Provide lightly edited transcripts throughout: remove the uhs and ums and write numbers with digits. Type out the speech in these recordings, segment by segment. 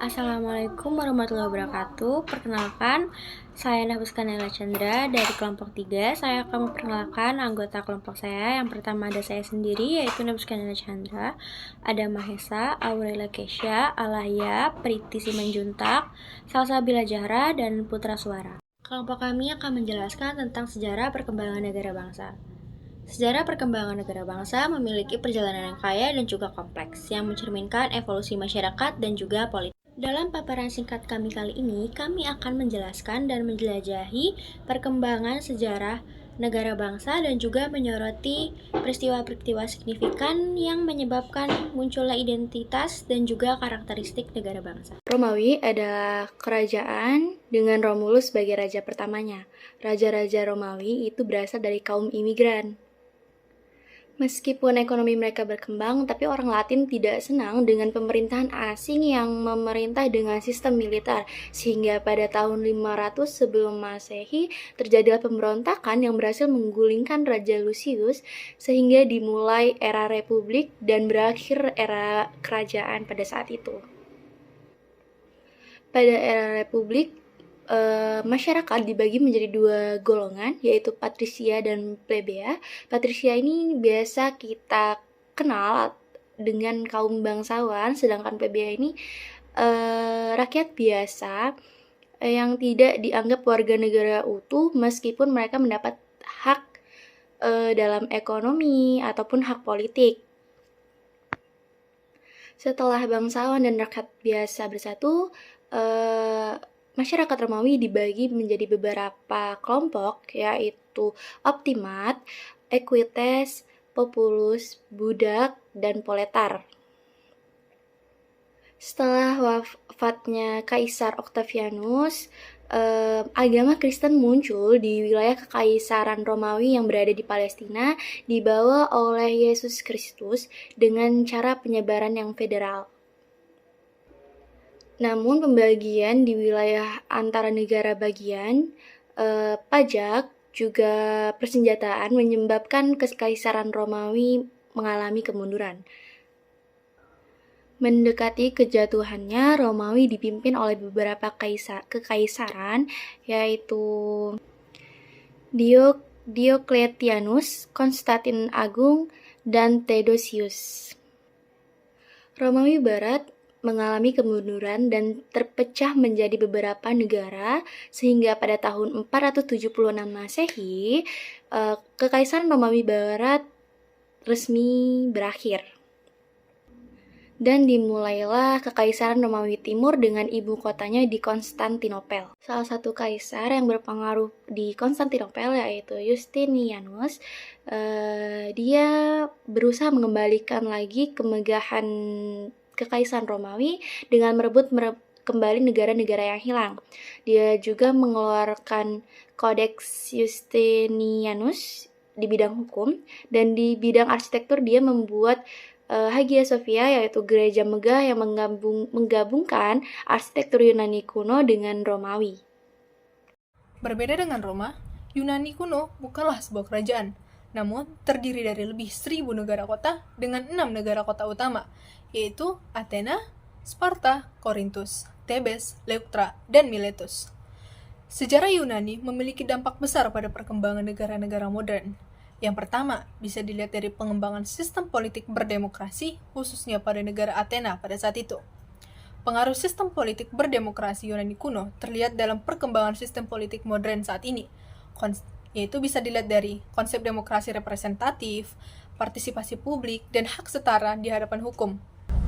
Assalamualaikum warahmatullahi wabarakatuh. Perkenalkan, saya Nafis Kanela Chandra dari kelompok 3. Saya akan memperkenalkan anggota kelompok saya. Yang pertama ada saya sendiri, yaitu Nafis Kanela Chandra. Ada Mahesa, Aurela Kesha, Alaya, Priti Simanjuntak, Salsabila Jahra, dan Putra Suara. Kelompok kami akan menjelaskan tentang sejarah perkembangan negara bangsa. Sejarah perkembangan negara bangsa memiliki perjalanan yang kaya dan juga kompleks, yang mencerminkan evolusi masyarakat dan juga politik. Dalam paparan singkat kami kali ini, kami akan menjelaskan dan menjelajahi perkembangan sejarah negara bangsa dan juga menyoroti peristiwa-peristiwa signifikan yang menyebabkan munculnya identitas dan juga karakteristik negara bangsa. Romawi adalah kerajaan dengan Romulus sebagai raja pertamanya. Raja-raja Romawi itu berasal dari kaum imigran. Meskipun ekonomi mereka berkembang, tapi orang Latin tidak senang dengan pemerintahan asing yang memerintah dengan sistem militer, sehingga pada tahun 500 sebelum Masehi terjadilah pemberontakan yang berhasil menggulingkan Raja Lucius, sehingga dimulai era republik dan berakhir era kerajaan pada saat itu. Pada era republik, masyarakat dibagi menjadi dua golongan, yaitu patrisia dan plebea. Patrisia ini biasa kita kenal dengan kaum bangsawan, sedangkan plebea ini rakyat biasa yang tidak dianggap warga negara utuh meskipun mereka mendapat hak dalam ekonomi ataupun hak politik. Setelah bangsawan dan rakyat biasa bersatu, masyarakat Romawi dibagi menjadi beberapa kelompok, yaitu optimat, equites, populus, budak, dan proletar. Setelah wafatnya Kaisar Octavianus, agama Kristen muncul di wilayah Kekaisaran Romawi yang berada di Palestina, dibawa oleh Yesus Kristus dengan cara penyebaran yang federal. Namun pembagian di wilayah antara negara bagian, pajak, juga persenjataan menyebabkan Kekaisaran Romawi mengalami kemunduran. Mendekati kejatuhannya, Romawi dipimpin oleh beberapa kekaisaran, yaitu Diocletianus, Konstantin Agung, dan Theodosius. Romawi Barat mengalami kemunduran dan terpecah menjadi beberapa negara, sehingga pada tahun 476 Masehi, Kekaisaran Romawi Barat resmi berakhir. Dan dimulailah Kekaisaran Romawi Timur dengan ibu kotanya di Konstantinopel. Salah satu kaisar yang berpengaruh di Konstantinopel yaitu Justinianus. Dia berusaha mengembalikan lagi kemegahan Kekaisaran Romawi dengan merebut kembali negara-negara yang hilang. Dia juga mengeluarkan Codex Justinianus di bidang hukum, dan di bidang arsitektur dia membuat Hagia Sophia, yaitu gereja megah yang menggabungkan arsitektur Yunani kuno dengan Romawi. Berbeda dengan Roma, Yunani kuno bukanlah sebuah kerajaan, namun terdiri dari lebih 1.000 negara kota dengan 6 negara kota utama, yaitu Athena, Sparta, Korintus, Thebes, Leuctra, dan Miletus. Sejarah Yunani memiliki dampak besar pada perkembangan negara-negara modern. Yang pertama, bisa dilihat dari pengembangan sistem politik berdemokrasi, khususnya pada negara Athena pada saat itu. Pengaruh sistem politik berdemokrasi Yunani kuno terlihat dalam perkembangan sistem politik modern saat ini, yaitu bisa dilihat dari konsep demokrasi representatif, partisipasi publik, dan hak setara di hadapan hukum.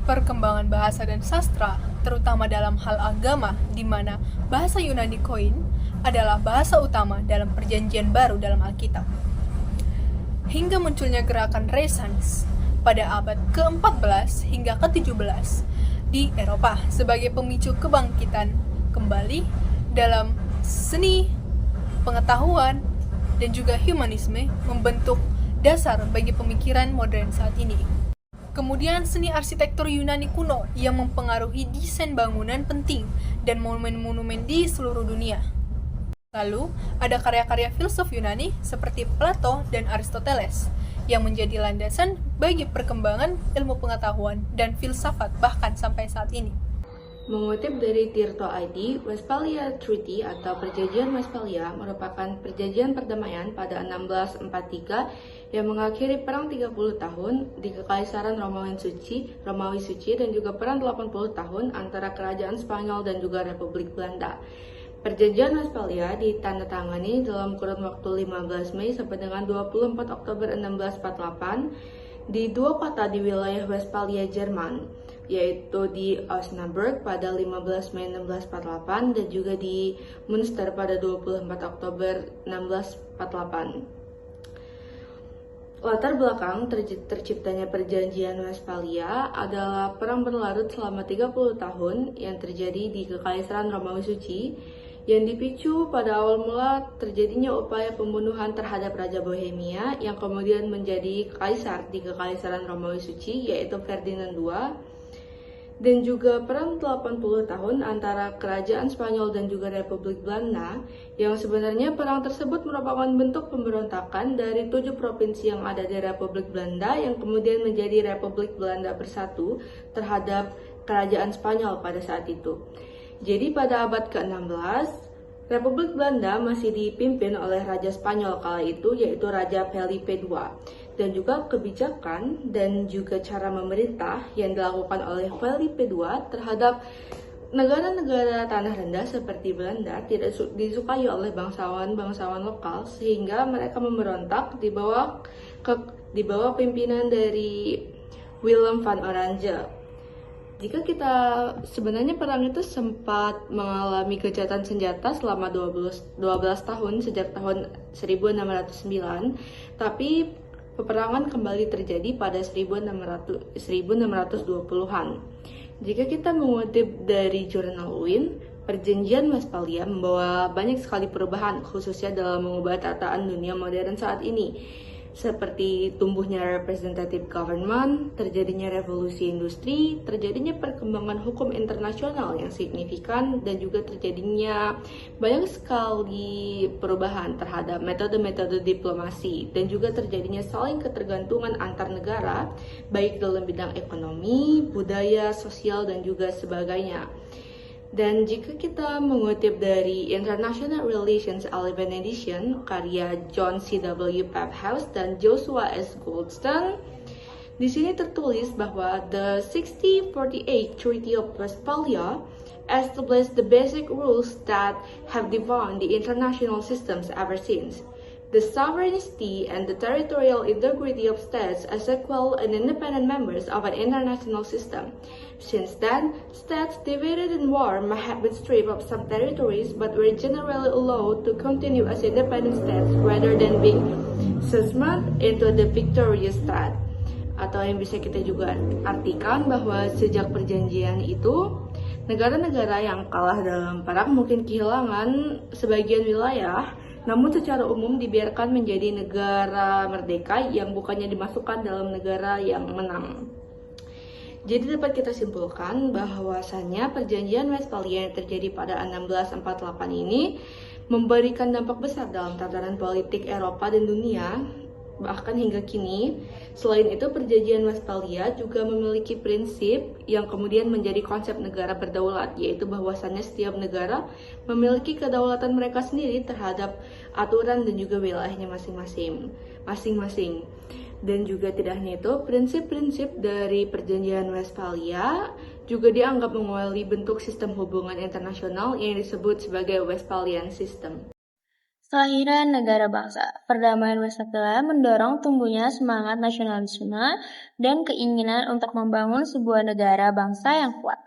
Perkembangan bahasa dan sastra, terutama dalam hal agama, di mana bahasa Yunani Koine adalah bahasa utama dalam perjanjian baru dalam Alkitab. Hingga munculnya gerakan Renaissance pada abad ke-14 hingga ke-17 di Eropa sebagai pemicu kebangkitan kembali dalam seni, pengetahuan, dan juga humanisme membentuk dasar bagi pemikiran modern saat ini. Kemudian seni arsitektur Yunani kuno yang mempengaruhi desain bangunan penting dan monumen-monumen di seluruh dunia. Lalu, ada karya-karya filsuf Yunani seperti Plato dan Aristoteles yang menjadi landasan bagi perkembangan ilmu pengetahuan dan filsafat bahkan sampai saat ini. Mengutip dari Tirto ID, Westphalia Treaty atau Perjanjian Westphalia merupakan perjanjian perdamaian pada 1643 yang mengakhiri perang 30 tahun di Kekaisaran Romawi Suci dan juga perang 80 tahun antara Kerajaan Spanyol dan juga Republik Belanda. Perjanjian Westphalia ditandatangani dalam kurun waktu 15 Mei sampai dengan 24 Oktober 1648 di dua kota di wilayah Westphalia, Jerman, yaitu di Osnabrück pada 15 Mei 1648 dan juga di Münster pada 24 Oktober 1648. Latar belakang terciptanya perjanjian Westphalia adalah perang berlarut selama 30 tahun yang terjadi di Kekaisaran Romawi Suci yang dipicu pada awal mula terjadinya upaya pembunuhan terhadap Raja Bohemia yang kemudian menjadi kaisar di Kekaisaran Romawi Suci, yaitu Ferdinand II, dan juga perang 80 tahun antara Kerajaan Spanyol dan juga Republik Belanda, yang sebenarnya perang tersebut merupakan bentuk pemberontakan dari 7 provinsi yang ada di Republik Belanda yang kemudian menjadi Republik Belanda Bersatu terhadap Kerajaan Spanyol pada saat itu. Jadi pada abad ke-16, Republik Belanda masih dipimpin oleh Raja Spanyol kala itu, yaitu Raja Felipe II. Dan juga kebijakan dan juga cara memerintah yang dilakukan oleh Felipe II terhadap negara-negara tanah rendah seperti Belanda tidak disukai oleh bangsawan-bangsawan lokal, sehingga mereka memberontak di bawah pimpinan dari Willem van Oranje. Jika kita sebenarnya perang itu sempat mengalami gencatan senjata selama 12 tahun sejak tahun 1609, tapi peperangan kembali terjadi pada 1620-an. Jika kita mengutip dari Jurnal Wien, Perjanjian Westphalia membawa banyak sekali perubahan, khususnya dalam mengubah tataan dunia modern saat ini, seperti tumbuhnya representative government, terjadinya revolusi industri, terjadinya perkembangan hukum internasional yang signifikan, dan juga terjadinya banyak sekali perubahan terhadap metode-metode diplomasi, dan juga terjadinya saling ketergantungan antar negara, baik dalam bidang ekonomi, budaya, sosial, dan juga sebagainya. Dan jika kita mengutip dari International Relations 11 Edition karya John C.W. Paphouse dan Joshua S. Goldstone, di sini tertulis bahwa the 1648 Treaty of Westphalia established the basic rules that have defined the international systems ever since. The sovereignty and the territorial integrity of states as equal and independent members of an international system. Since then, states divided in war may have been stripped of some territories but were generally allowed to continue as independent states rather than being subsumed into the victorious state. Atau yang bisa kita juga artikan bahwa sejak perjanjian itu, negara-negara yang kalah dalam perang mungkin kehilangan sebagian wilayah, namun secara umum dibiarkan menjadi negara merdeka yang bukannya dimasukkan dalam negara yang menang. Jadi dapat kita simpulkan bahwasannya perjanjian Westphalia yang terjadi pada 1648 ini memberikan dampak besar dalam tatanan politik Eropa dan dunia, bahkan hingga kini. Selain itu, perjanjian Westphalia juga memiliki prinsip yang kemudian menjadi konsep negara berdaulat, yaitu bahwasannya setiap negara memiliki kedaulatan mereka sendiri terhadap aturan dan juga wilayahnya masing-masing. Dan juga tidak hanya itu, prinsip-prinsip dari perjanjian Westphalia juga dianggap mengawali bentuk sistem hubungan internasional yang disebut sebagai Westphalian System. Kelahiran negara bangsa. Perdamaian Westphalia mendorong tumbuhnya semangat nasionalisme dan keinginan untuk membangun sebuah negara bangsa yang kuat.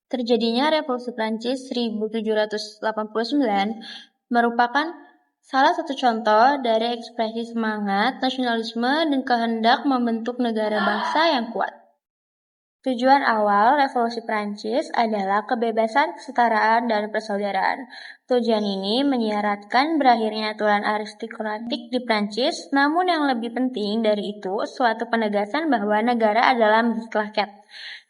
Terjadinya Revolusi Prancis 1789 merupakan salah satu contoh dari ekspresi semangat nasionalisme dan kehendak membentuk negara bangsa yang kuat. Tujuan awal Revolusi Prancis adalah kebebasan, kesetaraan, dan persaudaraan. Tujuan ini menyiratkan berakhirnya aturan aristokratik di Prancis, namun yang lebih penting dari itu, suatu penegasan bahwa negara adalah milik rakyat.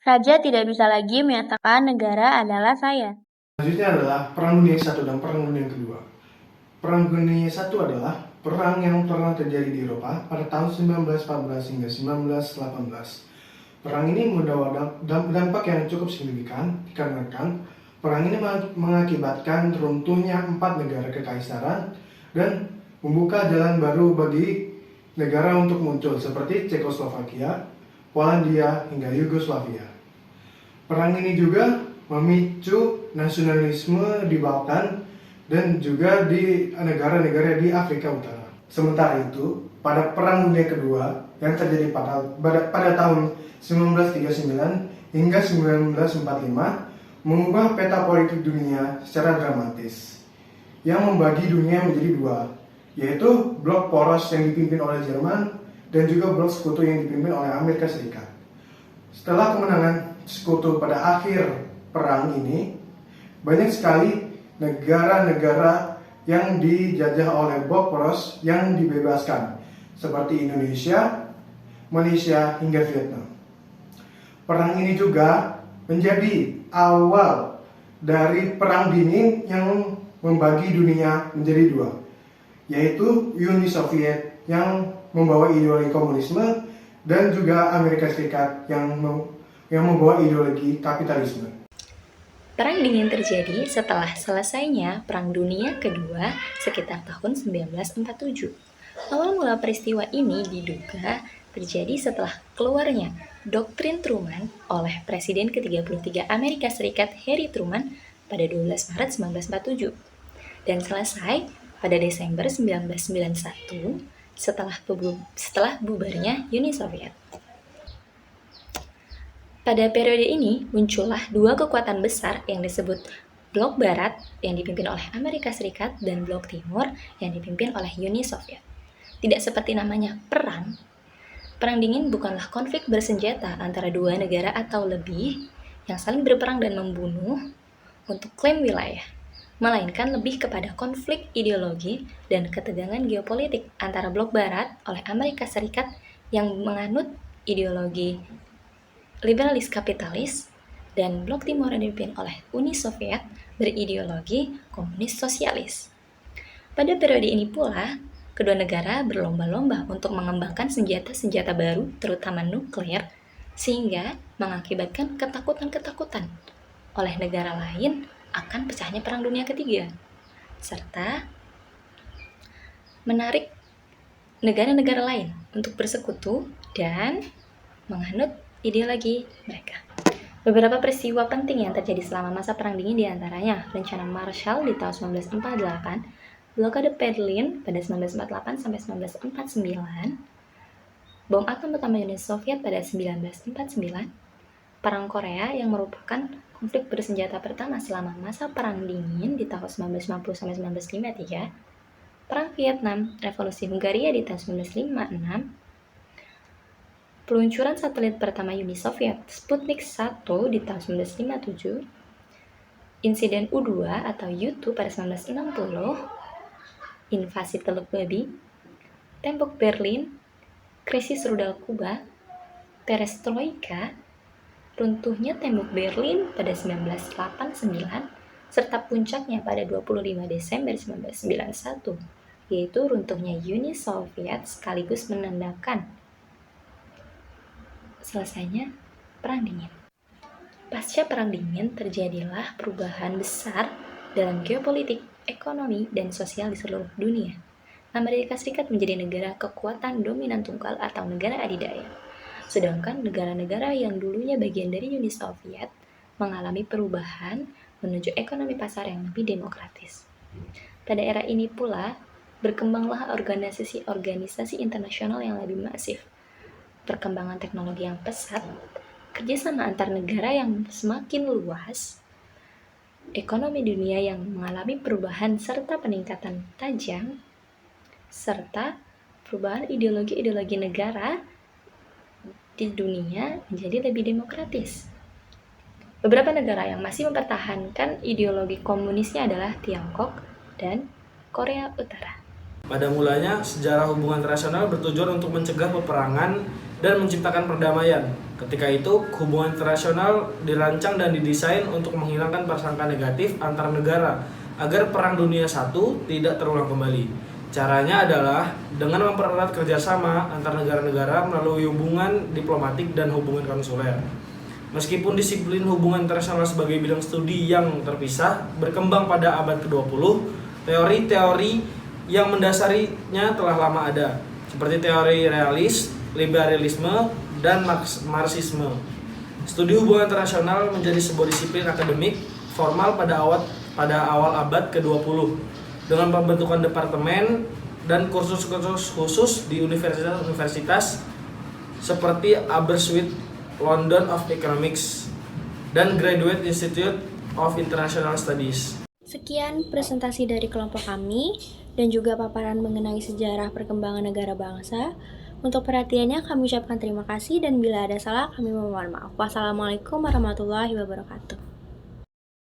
Raja tidak bisa lagi menyatakan negara adalah saya. Selanjutnya adalah Perang Dunia I dan Perang Dunia II. Perang Dunia I adalah perang yang pernah terjadi di Eropa pada tahun 1914 hingga 1918. Perang ini membawa dampak yang cukup signifikan dikarenakan perang ini mengakibatkan runtuhnya 4 negara kekaisaran dan membuka jalan baru bagi negara untuk muncul seperti Cekoslovakia, Polandia, hingga Yugoslavia. Perang ini juga memicu nasionalisme di Balkan dan juga di negara-negara di Afrika Utara. Sementara itu, pada Perang Dunia Kedua yang terjadi pada tahun 1939 hingga 1945 mengubah peta politik dunia secara dramatis yang membagi dunia menjadi dua, yaitu blok poros yang dipimpin oleh Jerman dan juga blok sekutu yang dipimpin oleh Amerika Serikat. Setelah kemenangan sekutu pada akhir perang ini, banyak sekali negara-negara yang dijajah oleh blok poros yang dibebaskan, seperti Indonesia, Malaysia, hingga Vietnam. Perang ini juga menjadi awal dari Perang Dingin yang membagi dunia menjadi dua, yaitu Uni Soviet yang membawa ideologi komunisme dan juga Amerika Serikat yang membawa ideologi kapitalisme. Perang Dingin terjadi setelah selesainya Perang Dunia Kedua sekitar tahun 1947. Awal mula peristiwa ini diduga terjadi setelah keluarnya Doktrin Truman oleh Presiden ke-33 Amerika Serikat Harry Truman pada 12 Maret 1947 dan selesai pada Desember 1991 setelah bubarnya Uni Soviet. Pada periode ini muncullah dua kekuatan besar yang disebut Blok Barat yang dipimpin oleh Amerika Serikat dan Blok Timur yang dipimpin oleh Uni Soviet. Tidak seperti namanya perang, Perang Dingin bukanlah konflik bersenjata antara dua negara atau lebih yang saling berperang dan membunuh untuk klaim wilayah, melainkan lebih kepada konflik ideologi dan ketegangan geopolitik antara Blok Barat oleh Amerika Serikat yang menganut ideologi liberalis kapitalis dan Blok Timur yang dipimpin oleh Uni Soviet berideologi komunis sosialis. Pada periode ini pula, kedua negara berlomba-lomba untuk mengembangkan senjata-senjata baru, terutama nuklir, sehingga mengakibatkan ketakutan-ketakutan oleh negara lain akan pecahnya Perang Dunia Ketiga, serta menarik negara-negara lain untuk bersekutu dan menganut ideologi mereka. Beberapa peristiwa penting yang terjadi selama masa Perang Dingin diantaranya Rencana Marshall di tahun 1948, Blokade Berlin pada 1948 sampai 1949, bom atom pertama Uni Soviet pada 1949, Perang Korea yang merupakan konflik bersenjata pertama selama masa Perang Dingin di tahun 1950 sampai 1953, Perang Vietnam, Revolusi Hungaria di tahun 1956, peluncuran satelit pertama Uni Soviet Sputnik 1 di tahun 1957, insiden U-2 atau U-2 pada 1960, invasi Teluk Babi, tembok Berlin, krisis rudal Kuba, perestroika, runtuhnya tembok Berlin pada 1989, serta puncaknya pada 25 Desember 1991, yaitu runtuhnya Uni Soviet sekaligus menandakan selesainya Perang Dingin. Pasca Perang Dingin terjadilah perubahan besar dalam geopolitik, ekonomi, dan sosial di seluruh dunia. Amerika Serikat menjadi negara kekuatan dominan tunggal atau negara adidaya, sedangkan negara-negara yang dulunya bagian dari Uni Soviet mengalami perubahan menuju ekonomi pasar yang lebih demokratis. Pada era ini pula, berkembanglah organisasi-organisasi internasional yang lebih masif, perkembangan teknologi yang pesat, kerjasama antar negara yang semakin luas, ekonomi dunia yang mengalami perubahan serta peningkatan tajam, serta perubahan ideologi-ideologi negara di dunia menjadi lebih demokratis. Beberapa negara yang masih mempertahankan ideologi komunisnya adalah Tiongkok dan Korea Utara. Pada mulanya, sejarah hubungan internasional bertujuan untuk mencegah peperangan dan menciptakan perdamaian. Ketika itu, hubungan internasional dirancang dan didesain untuk menghilangkan prasangka negatif antar negara agar Perang Dunia I tidak terulang kembali. Caranya adalah dengan mempererat kerjasama antar negara-negara melalui hubungan diplomatik dan hubungan konsuler. Meskipun disiplin hubungan internasional sebagai bidang studi yang terpisah berkembang pada abad ke-20, teori-teori yang mendasarinya telah lama ada, seperti teori realis, liberalisme, dan marxisme. Studi hubungan internasional menjadi sebuah disiplin akademik formal pada awal abad ke-20 dengan pembentukan departemen dan kursus-kursus khusus di universitas-universitas seperti Aberystwyth London of Economics dan Graduate Institute of International Studies. Sekian presentasi dari kelompok kami dan juga paparan mengenai sejarah perkembangan negara bangsa. Untuk perhatiannya kami ucapkan terima kasih dan bila ada salah kami mohon maaf. Wassalamualaikum warahmatullahi wabarakatuh.